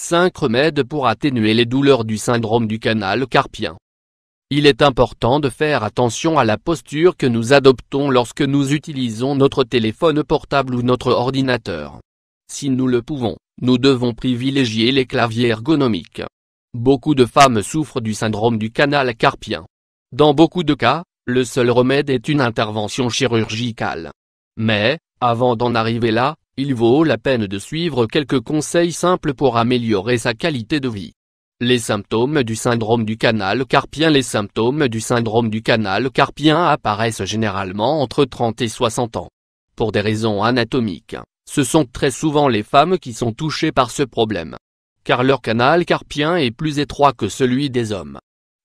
5 remèdes pour atténuer les douleurs du syndrome du canal carpien. Il est important de faire attention à la posture que nous adoptons lorsque nous utilisons notre téléphone portable ou notre ordinateur. Si nous le pouvons, nous devons privilégier les claviers ergonomiques. Beaucoup de femmes souffrent du syndrome du canal carpien. Dans beaucoup de cas, le seul remède est une intervention chirurgicale. Mais, avant d'en arriver là, il vaut la peine de suivre quelques conseils simples pour améliorer sa qualité de vie. Les symptômes du syndrome du canal carpien. Les symptômes du syndrome du canal carpien apparaissent généralement entre 30 et 60 ans. Pour des raisons anatomiques, ce sont très souvent les femmes qui sont touchées par ce problème. Car leur canal carpien est plus étroit que celui des hommes.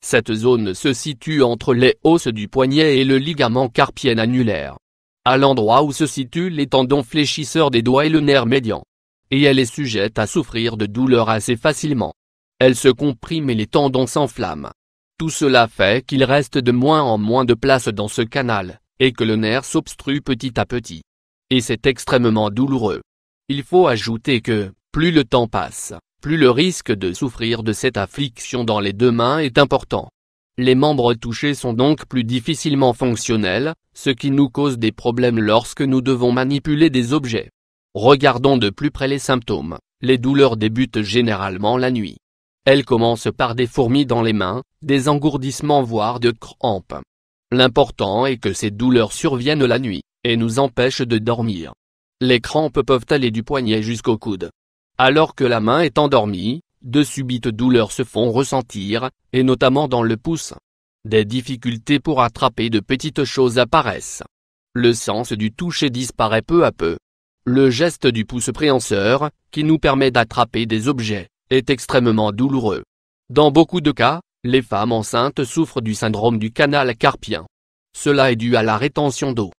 Cette zone se situe entre les os du poignet et le ligament carpien annulaire, à l'endroit où se situent les tendons fléchisseurs des doigts et le nerf médian. Et elle est sujette à souffrir de douleurs assez facilement. Elle se comprime et les tendons s'enflamment. Tout cela fait qu'il reste de moins en moins de place dans ce canal, et que le nerf s'obstrue petit à petit. Et c'est extrêmement douloureux. Il faut ajouter que, plus le temps passe, plus le risque de souffrir de cette affliction dans les deux mains est important. Les membres touchés sont donc plus difficilement fonctionnels, ce qui nous cause des problèmes lorsque nous devons manipuler des objets. Regardons de plus près les symptômes. Les douleurs débutent généralement la nuit. Elles commencent par des fourmis dans les mains, des engourdissements voire de crampes. L'important est que ces douleurs surviennent la nuit, et nous empêchent de dormir. Les crampes peuvent aller du poignet jusqu'au coude. Alors que la main est endormie, de subites douleurs se font ressentir, et notamment dans le pouce. Des difficultés pour attraper de petites choses apparaissent. Le sens du toucher disparaît peu à peu. Le geste du pouce préhenseur, qui nous permet d'attraper des objets, est extrêmement douloureux. Dans beaucoup de cas, les femmes enceintes souffrent du syndrome du canal carpien. Cela est dû à la rétention d'eau.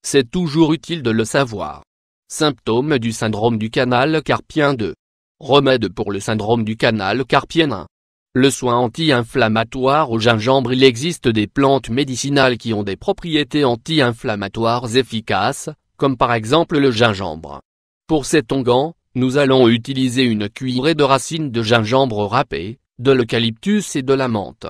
C'est toujours utile de le savoir. Symptômes du syndrome du canal carpien 2. Remède pour le syndrome du canal carpien 1. Le soin anti-inflammatoire au gingembre. Il existe des plantes médicinales qui ont des propriétés anti-inflammatoires efficaces, comme par exemple le gingembre. Pour cet onguent, nous allons utiliser une cuillerée de racines de gingembre râpées, de l'eucalyptus et de la menthe.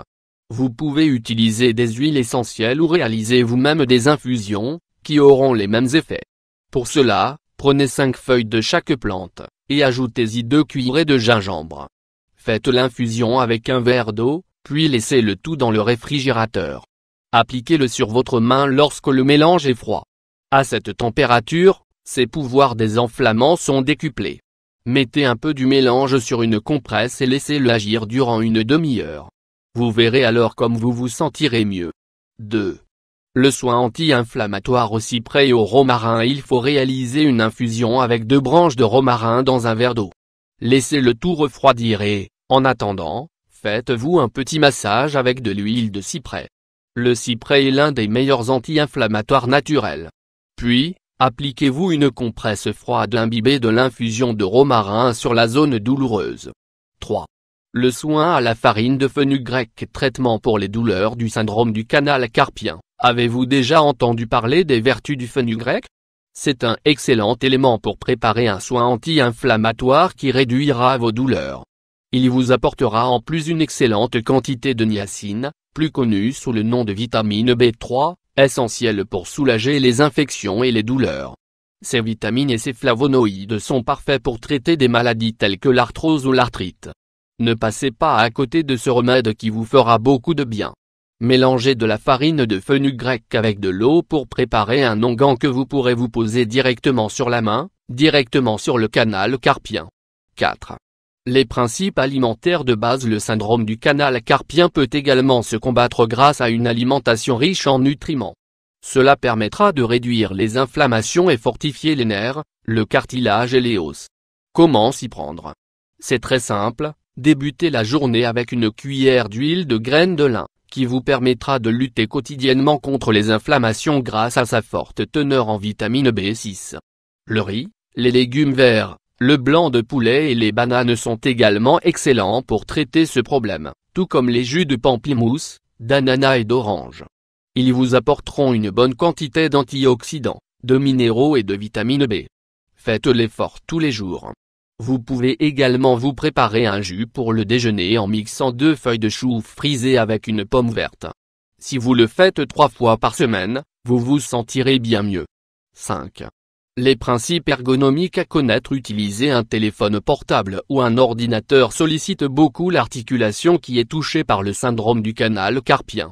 Vous pouvez utiliser des huiles essentielles ou réaliser vous-même des infusions, qui auront les mêmes effets. Pour cela, prenez 5 feuilles de chaque plante, et ajoutez-y 2 cuillerées de gingembre. Faites l'infusion avec un verre d'eau, puis laissez le tout dans le réfrigérateur. Appliquez-le sur votre main lorsque le mélange est froid. À cette température, ses pouvoirs désenflammants sont décuplés. Mettez un peu du mélange sur une compresse et laissez-le agir durant une demi-heure. Vous verrez alors comme vous vous sentirez mieux. 2. Le soin anti-inflammatoire au cyprès et au romarin. Il faut réaliser une infusion avec 2 branches de romarin dans un verre d'eau. Laissez le tout refroidir et, en attendant, faites-vous un petit massage avec de l'huile de cyprès. Le cyprès est l'un des meilleurs anti-inflammatoires naturels. Puis, appliquez-vous une compresse froide imbibée de l'infusion de romarin sur la zone douloureuse. 3. Le soin à la farine de fenugrec. Traitement pour les douleurs du syndrome du canal carpien. Avez-vous déjà entendu parler des vertus du fenugrec? C'est un excellent élément pour préparer un soin anti-inflammatoire qui réduira vos douleurs. Il vous apportera en plus une excellente quantité de niacine, plus connue sous le nom de vitamine B3, essentielle pour soulager les infections et les douleurs. Ces vitamines et ces flavonoïdes sont parfaits pour traiter des maladies telles que l'arthrose ou l'arthrite. Ne passez pas à côté de ce remède qui vous fera beaucoup de bien. Mélangez de la farine de fenugrec avec de l'eau pour préparer un onguent que vous pourrez vous poser directement sur la main, directement sur le canal carpien. 4. Les principes alimentaires de base. Le syndrome du canal carpien peut également se combattre grâce à une alimentation riche en nutriments. Cela permettra de réduire les inflammations et fortifier les nerfs, le cartilage et les os. Comment s'y prendre? C'est très simple, débutez la journée avec une cuillère d'huile de graines de lin, qui vous permettra de lutter quotidiennement contre les inflammations grâce à sa forte teneur en vitamine B6. Le riz, les légumes verts, le blanc de poulet et les bananes sont également excellents pour traiter ce problème, tout comme les jus de pamplemousse, d'ananas et d'orange. Ils vous apporteront une bonne quantité d'antioxydants, de minéraux et de vitamine B. Faites l'effort tous les jours. Vous pouvez également vous préparer un jus pour le déjeuner en mixant 2 feuilles de chou frisées avec une pomme verte. Si vous le faites 3 fois par semaine, vous vous sentirez bien mieux. 5. Les principes ergonomiques à connaître. Utiliser un téléphone portable ou un ordinateur sollicite beaucoup l'articulation qui est touchée par le syndrome du canal carpien.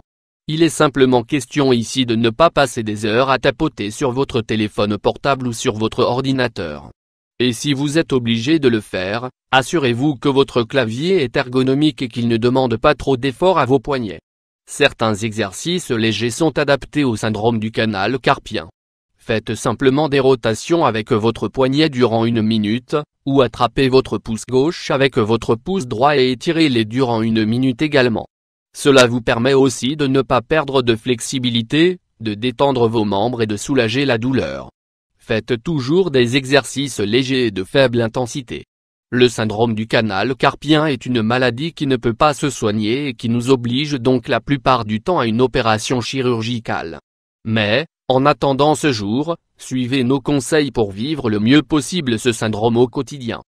Il est simplement question ici de ne pas passer des heures à tapoter sur votre téléphone portable ou sur votre ordinateur. Et si vous êtes obligé de le faire, assurez-vous que votre clavier est ergonomique et qu'il ne demande pas trop d'efforts à vos poignets. Certains exercices légers sont adaptés au syndrome du canal carpien. Faites simplement des rotations avec votre poignet durant 1 minute, ou attrapez votre pouce gauche avec votre pouce droit et étirez-les durant 1 minute également. Cela vous permet aussi de ne pas perdre de flexibilité, de détendre vos membres et de soulager la douleur. Faites toujours des exercices légers et de faible intensité. Le syndrome du canal carpien est une maladie qui ne peut pas se soigner et qui nous oblige donc la plupart du temps à une opération chirurgicale. Mais, en attendant ce jour, suivez nos conseils pour vivre le mieux possible ce syndrome au quotidien.